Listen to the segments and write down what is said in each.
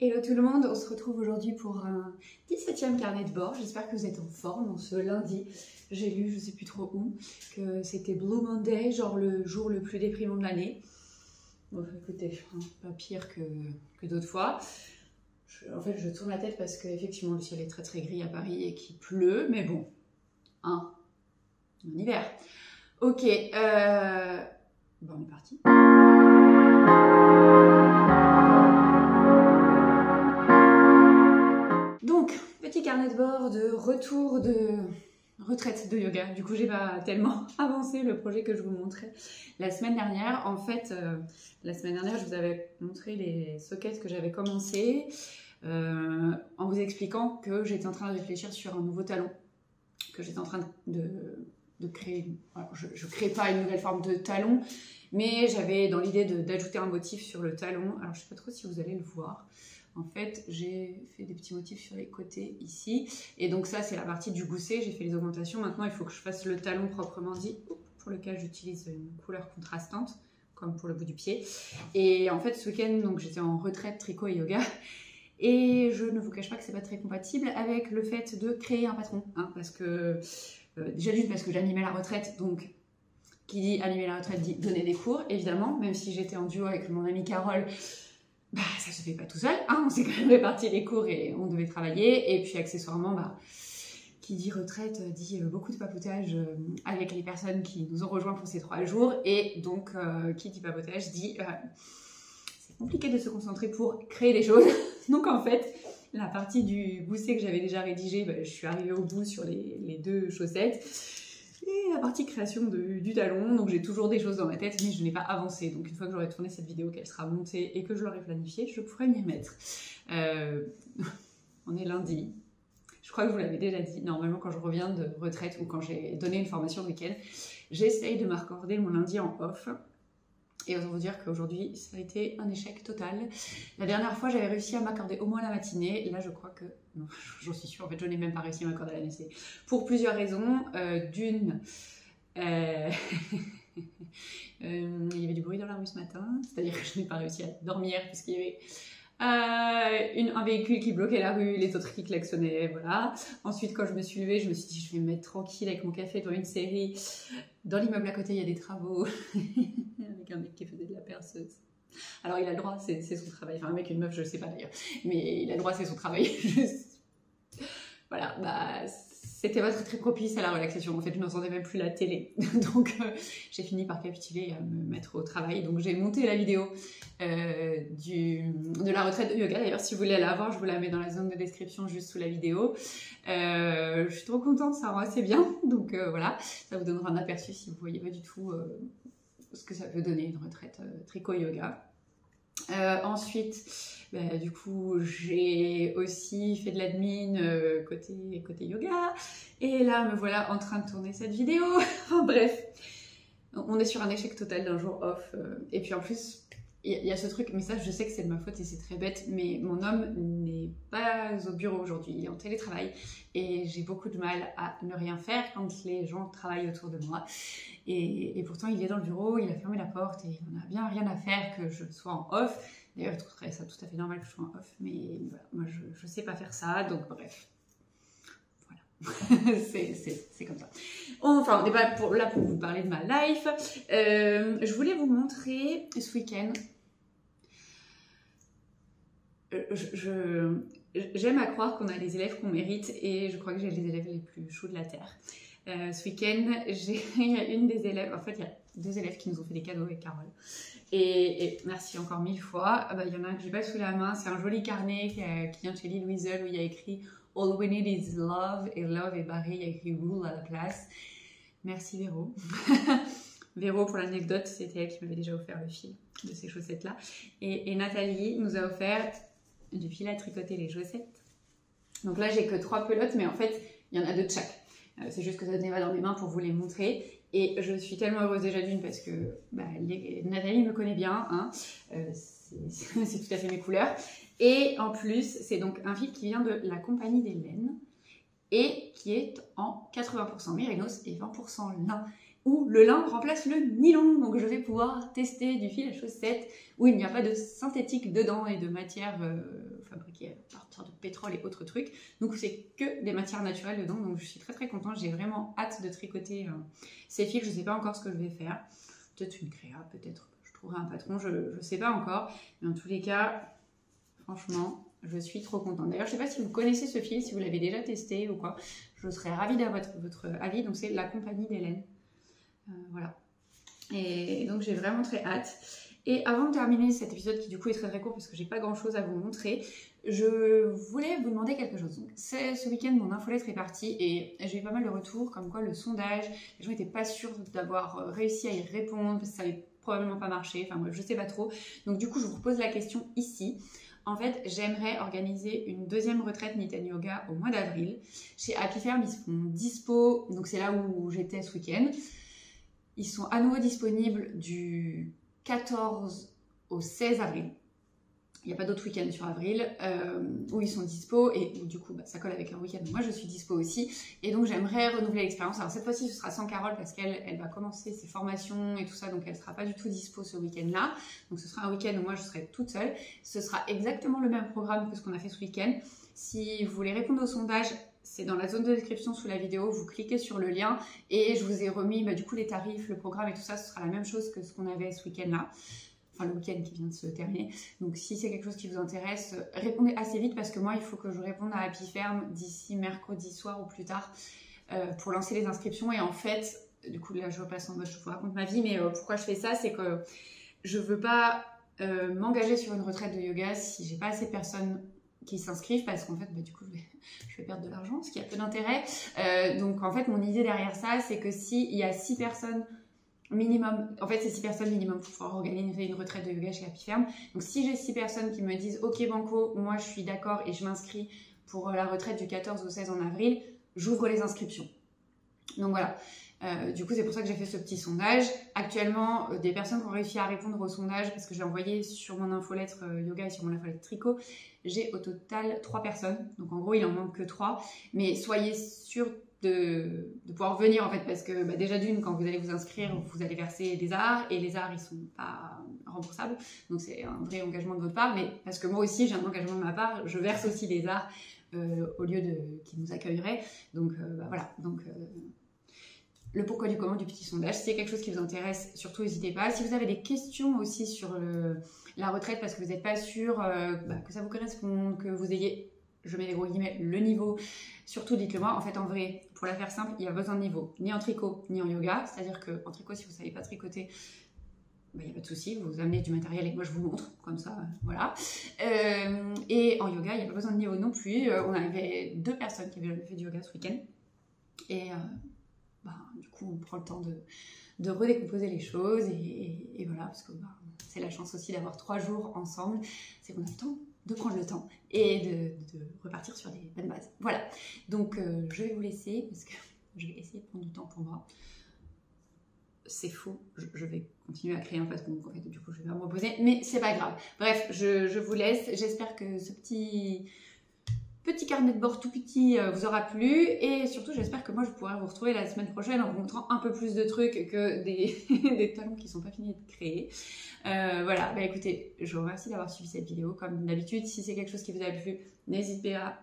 Hello tout le monde, on se retrouve aujourd'hui pour un 17e carnet de bord. J'espère que vous êtes en forme en ce lundi. J'ai lu, je sais plus trop où, que c'était Blue Monday, genre le jour le plus déprimant de l'année. Bon, écoutez, pas pire que d'autres fois. En fait, je tourne la tête parce qu'effectivement, le ciel est très très gris à Paris et qu'il pleut, mais bon, hein, en hiver. Ok, bon, on est parti. Donc, petit carnet de bord de retour de retraite de yoga. Du coup, j'ai pas tellement avancé le projet que je vous montrais la semaine dernière. En fait, la semaine dernière, je vous avais montré les sockets que j'avais commencé en vous expliquant que j'étais en train de réfléchir sur un nouveau talon, que j'étais en train de créer. Alors, je ne crée pas une nouvelle forme de talon, mais j'avais dans l'idée d'ajouter un motif sur le talon. Alors, je ne sais pas trop si vous allez le voir. En fait, j'ai fait des petits motifs sur les côtés ici. Et donc ça, c'est la partie du gousset. J'ai fait les augmentations. Maintenant, il faut que je fasse le talon proprement dit, pour lequel j'utilise une couleur contrastante, comme pour le bout du pied. Et en fait, ce week-end, donc j'étais en retraite tricot et yoga. Et je ne vous cache pas que c'est pas très compatible avec le fait de créer un patron. Hein, parce que, déjà d'une, parce que j'animais la retraite. Donc, qui dit animer la retraite dit donner des cours, évidemment. Même si j'étais en duo avec mon amie Carole, bah, ça se fait pas tout seul, hein, on s'est quand même réparti les cours et on devait travailler. Et puis accessoirement, bah, qui dit retraite dit beaucoup de papotage avec les personnes qui nous ont rejoints pour ces 3 jours. Et donc, qui dit papotage dit c'est compliqué de se concentrer pour créer des choses. Donc en fait, la partie du gousset que j'avais déjà rédigé, bah, je suis arrivée au bout sur les 2 chaussettes. Et la partie création du talon, donc j'ai toujours des choses dans ma tête, mais je n'ai pas avancé. Donc une fois que j'aurai tourné cette vidéo, qu'elle sera montée et que je l'aurai planifiée, je pourrai m'y remettre. On est lundi. Je crois que je vous l'avais déjà dit, normalement quand je reviens de retraite ou quand j'ai donné une formation le week-end, j'essaye de m'accorder mon lundi en off. Et autant vous dire qu'aujourd'hui, ça a été un échec total. La dernière fois, j'avais réussi à m'accorder au moins la matinée. Là, je crois que... Non, j'en suis sûre. En fait, je n'ai même pas réussi à m'accorder la matinée. Pour plusieurs raisons. D'une... il y avait du bruit dans la rue ce matin. C'est-à-dire que je n'ai pas réussi à dormir parce qu'il y avait... un véhicule qui bloquait la rue, les autres qui klaxonnaient, voilà. Ensuite, quand je me suis levée, je me suis dit je vais me mettre tranquille avec mon café devant une série. Dans l'immeuble à côté, il y a des travaux avec un mec qui faisait de la perceuse. Alors il a le droit, c'est son travail. Enfin un mec, une meuf, je sais pas d'ailleurs, mais il a le droit, c'est son travail. Voilà, bah c'était pas très propice à la relaxation. En fait, je n'entendais même plus la télé. Donc, j'ai fini par capituler et à me mettre au travail. Donc, j'ai monté la vidéo de la retraite de yoga. D'ailleurs, si vous voulez la voir, je vous la mets dans la zone de description juste sous la vidéo. Je suis trop contente, ça rend assez bien. Donc, voilà, ça vous donnera un aperçu si vous ne voyez pas du tout ce que ça peut donner une retraite tricot-yoga. Ensuite, bah, du coup, j'ai aussi fait de l'admin côté yoga. Et là, me voilà en train de tourner cette vidéo. Enfin, bref, on est sur un échec total d'un jour off. Et puis en plus, il y a ce truc, mais ça, je sais que c'est de ma faute et c'est très bête, mais mon homme n'est pas au bureau aujourd'hui, il est en télétravail. Et j'ai beaucoup de mal à ne rien faire quand les gens travaillent autour de moi. Et pourtant, il est dans le bureau, il a fermé la porte et il n'en a bien rien à faire que je sois en off. D'ailleurs, je trouverais ça tout à fait normal que je sois en off, mais voilà, moi, je sais pas faire ça, donc bref. Voilà. c'est comme ça. Enfin, on n'est pas là pour vous parler de ma life. Je voulais vous montrer ce week-end. J'aime à croire qu'on a les élèves qu'on mérite et je crois que j'ai les élèves les plus chauds de la Terre. Ce week-end, il y a une des élèves, en fait il y a 2 élèves qui nous ont fait des cadeaux avec Carole. Et merci encore 1000 fois. Il y en a un que j'ai pas sous la main, c'est un joli carnet qui vient de chez Lee Wiesel où il y a écrit All we need is love, et love est barré, il y a écrit rule à la place. Merci Véro. Véro, pour l'anecdote, c'était elle qui m'avait déjà offert le fil de ces chaussettes-là. Et Nathalie nous a offert du fil à tricoter les chaussettes. Donc là, j'ai que 3 pelotes, mais en fait, il y en a 2 de chaque. C'est juste que ça tenait pas dans mes mains pour vous les montrer. Et je suis tellement heureuse déjà d'une parce que bah, Nathalie me connaît bien. Hein. C'est tout à fait mes couleurs. Et en plus, c'est donc un fil qui vient de la compagnie des laines et qui est en 80% mérinos et 20% lin. où le lin remplace le nylon. Donc je vais pouvoir tester du fil à chaussette où il n'y a pas de synthétique dedans et de matière fabriquée à partir de pétrole et autres trucs. Donc c'est que des matières naturelles dedans. Donc je suis très très contente. J'ai vraiment hâte de tricoter ces fils. Je ne sais pas encore ce que je vais faire. Peut-être une créa, peut-être que je trouverai un patron. Je ne sais pas encore. Mais en tous les cas, franchement, je suis trop contente. D'ailleurs, je ne sais pas si vous connaissez ce fil, si vous l'avez déjà testé ou quoi. Je serais ravie d'avoir votre avis. Donc c'est La Compagnie d'Hélène. Voilà. Et donc j'ai vraiment très hâte. Et avant de terminer cet épisode qui du coup est très très court parce que j'ai pas grand chose à vous montrer, je voulais vous demander quelque chose. Donc, ce week-end mon infolettre est partie et j'ai eu pas mal de retours comme quoi le sondage, les gens n'étaient pas sûrs d'avoir réussi à y répondre parce que ça n'avait probablement pas marché, enfin bref je sais pas trop. Donc du coup je vous repose la question ici. En fait, j'aimerais organiser une deuxième retraite Knit & Yoga au mois d'avril. Chez Happy Ferme, ils sont dispo, donc c'est là où j'étais ce week-end. Ils sont à nouveau disponibles du 14 au 16 avril. Il n'y a pas d'autres week-ends sur avril où ils sont dispo et où, du coup ça colle avec un week-end. Moi je suis dispo aussi et donc j'aimerais renouveler l'expérience. Alors cette fois-ci ce sera sans Carole parce qu'elle va commencer ses formations et tout ça, donc elle ne sera pas du tout dispo ce week-end-là. Donc ce sera un week-end où moi je serai toute seule. Ce sera exactement le même programme que ce qu'on a fait ce week-end. Si vous voulez répondre au sondage, c'est dans la zone de description sous la vidéo, vous cliquez sur le lien et je vous ai remis du coup les tarifs, le programme et tout ça, ce sera la même chose que ce qu'on avait ce week-end-là. Enfin le week-end qui vient de se terminer. Donc si c'est quelque chose qui vous intéresse, répondez assez vite parce que moi il faut que je réponde à Happy Ferme d'ici mercredi soir ou plus tard pour lancer les inscriptions. Et en fait, du coup là je repasse en mode je vous raconte ma vie, mais pourquoi je fais ça, c'est que je veux pas m'engager sur une retraite de yoga si j'ai pas assez de personnes qui s'inscrivent parce qu'en fait du coup je vais perdre de l'argent, ce qui a peu d'intérêt. Donc en fait mon idée derrière ça c'est que s'il y a 6 personnes minimum, en fait c'est 6 personnes minimum pour pouvoir organiser une retraite de yoga chez Happy Ferme. Donc si j'ai 6 personnes qui me disent ok banco, moi je suis d'accord et je m'inscris pour la retraite du 14 au 16 en avril, j'ouvre les inscriptions. Donc voilà. Du coup c'est pour ça que j'ai fait ce petit sondage. Actuellement des personnes qui ont réussi à répondre au sondage parce que je l'ai envoyé sur mon infolettre yoga et sur mon infolettre tricot, j'ai au total 3 personnes, donc en gros il en manque que 3, mais soyez sûrs de pouvoir venir en fait parce que déjà d'une quand vous allez vous inscrire vous allez verser des arts et les arts ils sont pas remboursables, donc c'est un vrai engagement de votre part, mais parce que moi aussi j'ai un engagement de ma part, je verse aussi des arts au lieu de qui nous accueilleraient, donc voilà, donc le pourquoi du comment du petit sondage. Si c'est quelque chose qui vous intéresse, surtout n'hésitez pas. Si vous avez des questions aussi sur la retraite parce que vous n'êtes pas sûr que ça vous corresponde, que vous ayez, je mets les gros guillemets, le niveau, surtout dites-le moi. En fait, en vrai, pour la faire simple, il y a besoin de niveau, ni en tricot, ni en yoga. C'est-à-dire qu'en tricot, si vous ne savez pas tricoter, il n'y a pas de souci, vous amenez du matériel et moi je vous montre, comme ça, voilà. Et en yoga, il n'y a pas besoin de niveau non plus. On avait 2 personnes qui avaient jamais fait du yoga ce week-end. Et du coup, on prend le temps de redécomposer les choses et voilà, parce que c'est la chance aussi d'avoir 3 jours ensemble, c'est qu'on a le temps de prendre le temps et de repartir sur des bonnes bases. Voilà, donc je vais vous laisser parce que je vais essayer de prendre du temps pour moi. C'est faux, je vais continuer à créer un patron, donc en fait, du coup, je vais me reposer, mais c'est pas grave. Bref, je vous laisse, j'espère que ce petit carnet de bord tout petit vous aura plu et surtout j'espère que moi je pourrai vous retrouver la semaine prochaine en vous montrant un peu plus de trucs que des talons qui sont pas finis de créer. Voilà, écoutez, je vous remercie d'avoir suivi cette vidéo comme d'habitude. Si c'est quelque chose qui vous a plu, n'hésitez pas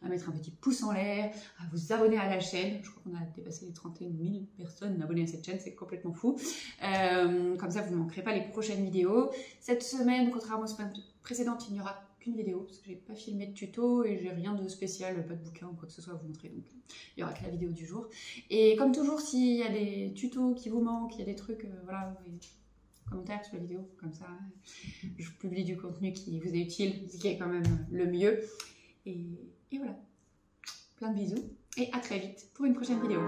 à mettre un petit pouce en l'air, à vous abonner à la chaîne. Je crois qu'on a dépassé les 31 000 personnes abonnées à cette chaîne, c'est complètement fou. Comme ça vous ne manquerez pas les prochaines vidéos. Cette semaine, contrairement aux semaines précédentes, il n'y aura qu'une vidéo parce que j'ai pas filmé de tuto et j'ai rien de spécial, pas de bouquin ou quoi que ce soit à vous montrer, donc il y aura que la vidéo du jour. Et comme toujours, s'il y a des tutos qui vous manquent, il y a des trucs, voilà, commentaires sous la vidéo, comme ça je publie du contenu qui vous est utile, ce qui est quand même le mieux. Et voilà, plein de bisous et à très vite pour une prochaine vidéo.